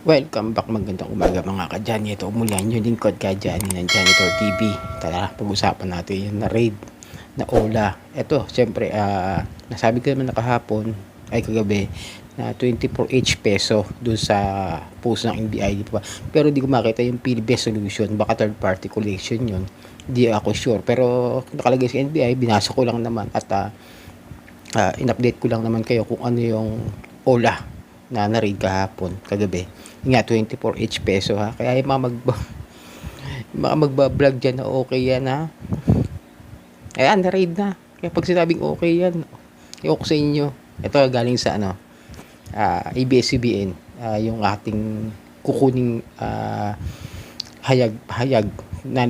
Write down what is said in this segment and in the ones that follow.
Welcome back, magandang umaga mga ka-Johnny. Ito muli ang inyong lingkod ka-Johnny ng Janitor TV. Tara, pag-usapan natin yung na-raid na Ola. Ito, syempre, nasabi ko naman nakahapon, ay kagabi, na 24H peso dun sa post ng NBI. Di ba? Pero di ko makita yung PBS solution. Baka third party collection yun. Di ako sure. Pero nakalagay sa NBI, binasa ko lang naman at in-update ko lang naman kayo kung ano yung Ola na na-raid kahapon, kagabi. Nga 24H peso ha. Kaya yung mga magbablog dyan na okay yan ha. Ayan, na-raid na. Kaya pag sinabing okay yan, i-ok sa inyo. Ito galing sa ABS-CBN, yung ating kukuning hayag na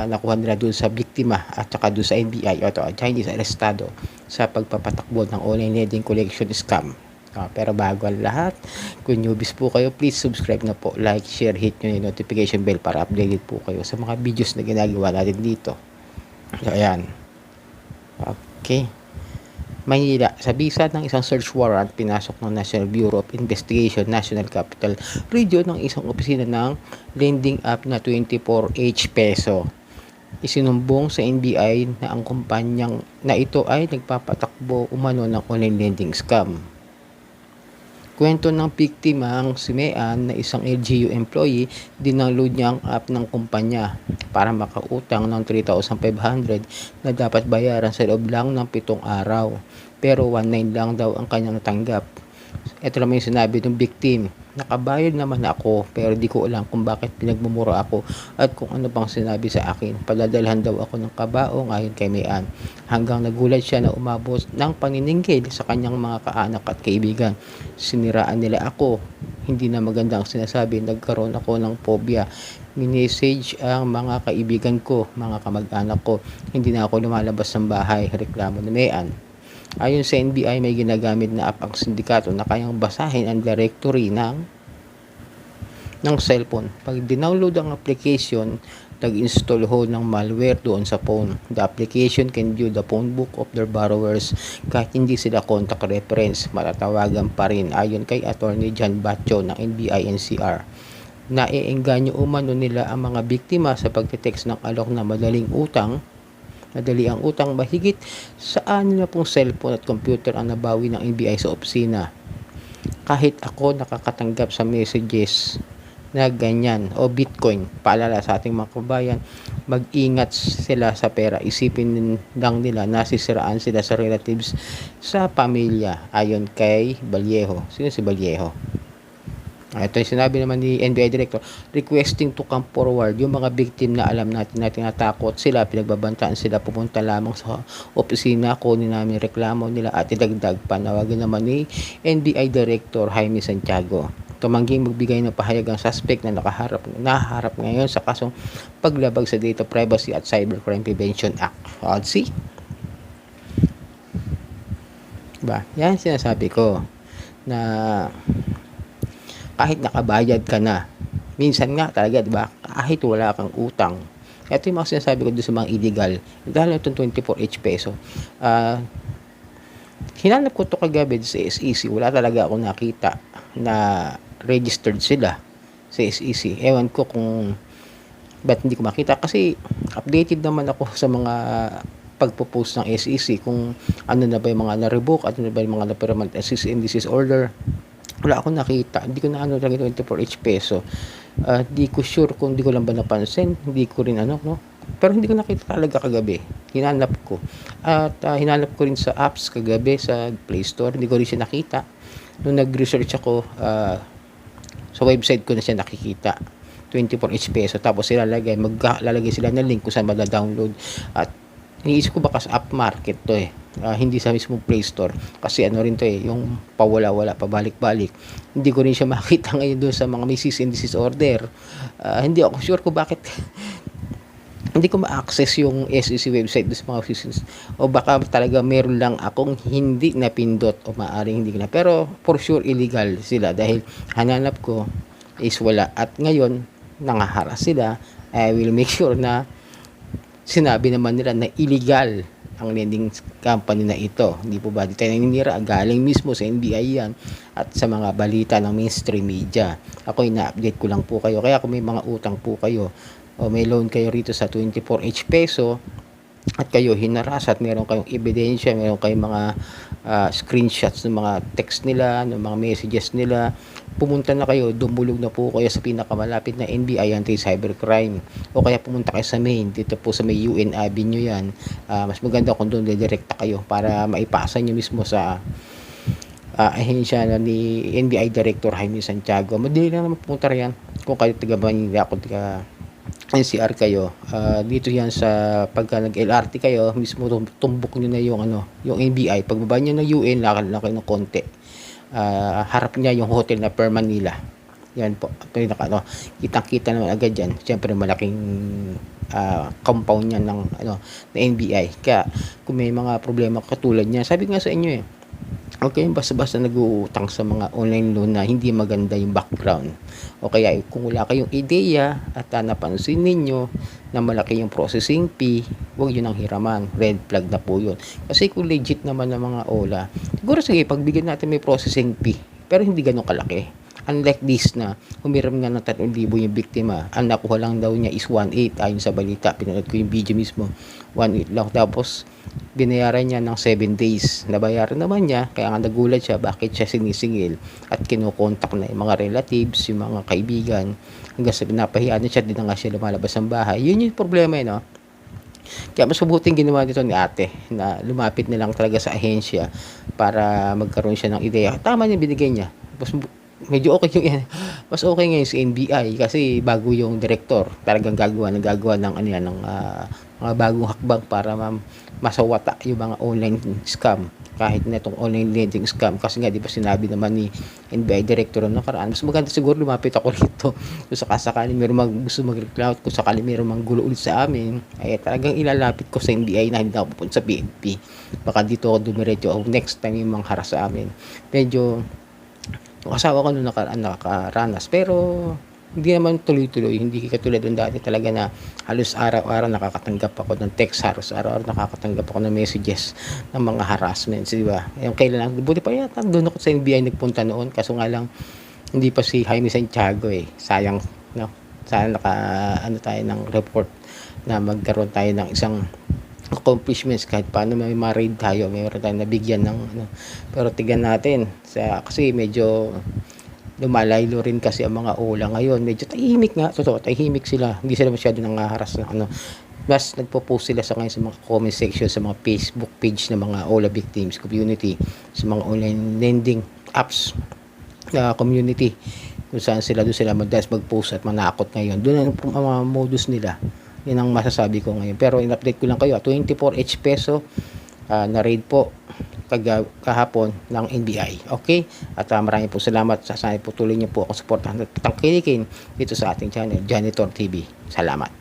nakuha nila doon sa biktima at saka doon sa NBI o Chinese arestado sa pagpapatakbo ng online lending collection scam. Pero bago ang lahat, kung newbies po kayo, please subscribe na po, like, share, hit nyo yung notification bell para updated po kayo sa mga videos na ginagawa natin dito. So, ayan. Okay. Maynila, sa bisa ng isang search warrant, pinasok ng National Bureau of Investigation, National Capital Region ng isang opisina ng lending app na 24H peso. Isinumbong sa NBI na ang kumpanyang na ito ay nagpapatakbo umano ng online lending scam. Kwento ng biktima ang si Mean na isang LGU employee, dindownload niya ang app ng kumpanya para makautang ng 3,500 na dapat bayaran sa loob lang ng 7 araw. Pero 1,900 lang daw ang kanyang tanggap. Ito naman yung sinabi ng victim. Nakabayad naman ako pero di ko alam kung bakit pinagmumura ako at kung ano pang sinabi sa akin. Padadalhan daw ako ng kabaong ayon kay Mayan. Hanggang nagulat siya na umabot ng paniningkil sa kanyang mga kaanak at kaibigan. Siniraan nila ako. Hindi na maganda ang sinasabi. Nagkaroon ako ng phobia. Minesage ang mga kaibigan ko, mga kamag-anak ko. Hindi na ako lumalabas ng bahay. Reklamo ni Mayan. Ayon sa NBI, may ginagamit na app ang sindikato na kayang basahin ang directory ng cellphone. Pag dinownload ang application, nag-install ho ng malware doon sa phone. The application can view the phone book of their borrowers kahit hindi sila contact reference. Matatawagan pa rin ayon kay Attorney John Batcho ng NBI NCR. Naiengganyo umano nila ang mga biktima sa pagte-text ng alok na madali ang utang mahigit sa 6 na pong cellphone at computer ang nabawi ng NBI sa opisina. Kahit ako nakakatanggap sa messages na ganyan o Bitcoin, paalala sa ating mga kabayan, mag-ingat sila sa pera. Isipin lang nila nasisiraan sila sa relatives sa pamilya, ayon kay Vallejo. Sino si Vallejo? Ito yung sinabi naman ni NBI Director, requesting to come forward. Yung mga victim na alam natin na tinatakot sila, pinagbabantaan sila, pupunta lamang sa opisina, kunin namin reklamo nila at idagdag. Panawagan naman ni NBI Director Jaime Santiago. Tumangging magbigay ng pahayag ang suspect na naharap ngayon sa kasong paglabag sa Data Privacy at Cybercrime Prevention Act. See? Ba? Yan sinasabi ko na kahit nakabayad ka na, minsan nga talaga, di ba, kahit wala kang utang. Ito yung mga sinasabi ko doon sa mga illegal. Dahil itong 24H peso. Hinanap ko ito kagabi sa SEC. Wala talaga ako nakita na registered sila sa SEC. Ewan ko kung ba't hindi ko makita. Kasi updated naman ako sa mga pagpo-post ng SEC kung ano na ba yung mga na-revoke at ano na ba yung mga na-permanent cease and desist order. Wala akong nakita. Hindi ko na talaga 24H peso. Di ko sure kung di ko lang ba napansin. Hindi ko rin no? Pero hindi ko nakita talaga kagabi. Hinanap ko. At hinanap ko rin sa apps kagabi sa Play Store. Hindi ko rin siya nakita. Nung nag-research ako, sa website ko na siya nakikita. 24H peso. Tapos maglalagay sila ng link kung saan mada-download. At iniisip ko baka sa app market to hindi sa mismong Play Store kasi rin to yung pawala-wala, pabalik-balik. Hindi ko rin siya makita ngayon doon sa mga may cease and desist order. Hindi ako sure kung bakit hindi ko ma-access yung SEC website doon sa mga cease o baka talaga meron lang akong hindi napindot o maaaring hindi na. Pero for sure illegal sila dahil hananap ko is wala at ngayon nangaharas sila. I will make sure na sinabi naman nila na illegal ang lending company na ito. Hindi po ba? Di tayo naninira. Galing mismo sa NBI yan at sa mga balita ng mainstream media. Ako ina-update ko lang po kayo. Kaya kung may mga utang po kayo o may loan kayo rito sa 24H peso at kayo hinaras at meron kayong ebidensya, meron kayong mga screenshots ng mga text nila, ng mga messages nila, pumunta na kayo, dumulog na po kayo sa pinakamalapit na NBI Anti-Cybercrime o kaya pumunta kayo sa main, dito po sa may UN Avenue yan. Mas maganda kung doon direkta kayo para maipasa nyo mismo sa ahensya ni NBI Director Jaime Santiago. Madali lang naman pumunta yan kung kayo taga Manila, kung taga NCR kayo. Dito yan sa pagka nag-LRT kayo, mismo tumbok nyo na yung yung NBI. Pagbaba nyo ng UN, lakad lang kayo ng konti. Harap niya yung hotel na Per Manila. Yan po. Kitang-kita naman agad yan. Siyempre malaking compound niya ng na NBI. Kaya kung may mga problema katulad niya, sabi nga sa inyo huwag kayong basta-basta nag-uutang sa mga online loan na hindi maganda yung background. O kaya kung wala kayong ideya at napansin ninyo na malaki yung processing fee, huwag yun ang hiraman. Red flag na po yun. Kasi kung legit naman ng mga OLA, siguro sige, pagbigyan natin may processing fee, pero hindi ganun kalaki. Unlike this na humiram nga ng 3,000 yung biktima, ang nakuha lang daw niya is 1,800 ayon sa balita. Pinanood ko yung video mismo, 1,800 lang. Tapos binayaran niya ng 7 days. Nabayaran naman niya, kaya nga nagulat siya bakit siya sinisingil at kinukontak na yung mga relatives, yung mga kaibigan, hanggang sa pinapahiya na siya, di na nga siya lumalabas ng bahay. Yun yung problema Kaya mas mabuting ginawa dito ni ate na lumapit na lang talaga sa ahensya para magkaroon siya ng ideya. Tama yung binigay niya. Medyo okay yung mas okay ngayon sa NBI kasi bago yung director, talagang gagawa ng ng mga bagong hakbang para masawata yung mga online scam, kahit na itong online lending scam. Kasi nga di ba sinabi naman ni NBI director noong nakaraan, mas maganda siguro lumapit ako rito kung sakasakali meron gusto mag-reclout, kung sakali meron gulo ulit sa amin, ay talagang ilalapit ko sa NBI na hindi ako pupunta sa PNP. Baka dito ako dumiretso next time yung mga haras sa amin. Medyo yung asawa ko noon nakaranas, pero hindi naman tuloy-tuloy, hindi katulad ng dati talaga na halos araw-araw nakakatanggap ako ng text, halos araw-araw nakakatanggap ako ng messages ng mga harassments, di ba? Yung kailan, buti pa yata doon ako sa NBI nagpunta noon, kaso nga lang hindi pa si Jaime Santiago sayang, sana tayo ng report na magkaroon tayo ng isang accomplishments kahit paano may ma-raid tayo, mayroon tayong nabigyan ng pero tignan natin kasi medyo lumalaylo rin kasi ang mga OLA ngayon, medyo tahimik nga, tahimik sila, hindi sila masyado nangaharas ng mas nagpo-post sila sa ngayon sa mga comment section, sa mga Facebook page ng mga OLA victims community, sa mga online lending apps na community, kung saan doon sila madalas mag-post at manakot ngayon. Doon ang mga modus nila. Yan ang masasabi ko ngayon. Pero in-update ko lang kayo, 24H peso na raid po kahapon ng NBI. Okay? At maraming po salamat. Sana po tuloy niyo po ako supportahan at tangkilikin dito sa ating channel, Janitor TV. Salamat.